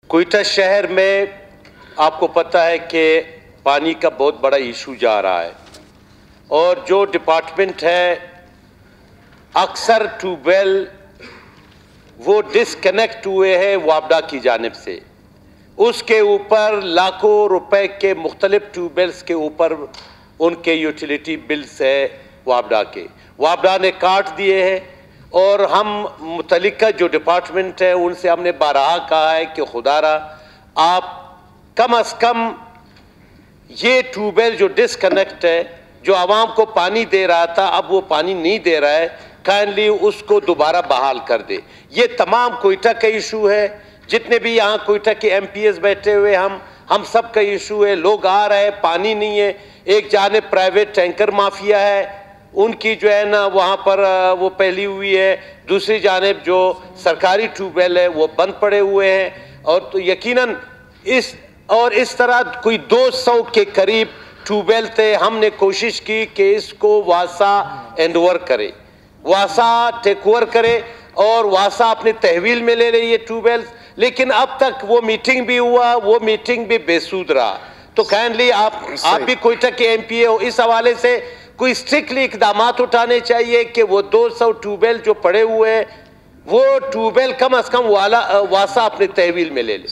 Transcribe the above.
कोयटा शहर में आपको पता है कि पानी का बहुत बड़ा इशू जा रहा है और जो डिपार्टमेंट है अक्सर ट्यूबवेल वो डिसकनेक्ट हुए हैं वापडा की जानिब से। उसके ऊपर लाखों रुपए के मुख्तलिफ ट्यूबवेल्स के ऊपर उनके यूटिलिटी बिल्स है वापडा ने काट दिए हैं और हम मुतल्लिका जो डिपार्टमेंट है उनसे हमने बारहा कहा है कि खुदारा आप कम अज़ कम ये ट्यूबवेल जो डिसकनेक्ट है, जो आवाम को पानी दे रहा था अब वो पानी नहीं दे रहा है, काइंडली उसको दोबारा बहाल कर दे। ये तमाम कोयटा का इशू है। जितने भी यहाँ कोयटा के MPs बैठे हुए हम सब का इशू है। लोग आ रहे हैं, पानी नहीं है। एक जाने प्राइवेट टैंकर माफिया है, उनकी जो है ना वहाँ पर वो फैली हुई है। दूसरी जानिब जो सरकारी ट्यूबवेल है वो बंद पड़े हुए हैं और तो यकीनन इस तरह कोई 200 के करीब ट्यूबवेल थे। हमने कोशिश की कि इसको वासा हैंडओवर करे, वासा टेक ओवर करे और वासा अपने तहवील में ले रही है ट्यूबवेल, लेकिन अब तक वो मीटिंग भी हुआ, वो मीटिंग भी बेसूद रहा। तो काइंडली आप भी कोयटा के MP हो, इस हवाले से कोई स्ट्रिक्टली इकदाम उठाने चाहिए कि वो 200 ट्यूबवेल जो पड़े हुए हैं वो ट्यूबवेल कम अज कम वासा अपने तहवील में ले ले।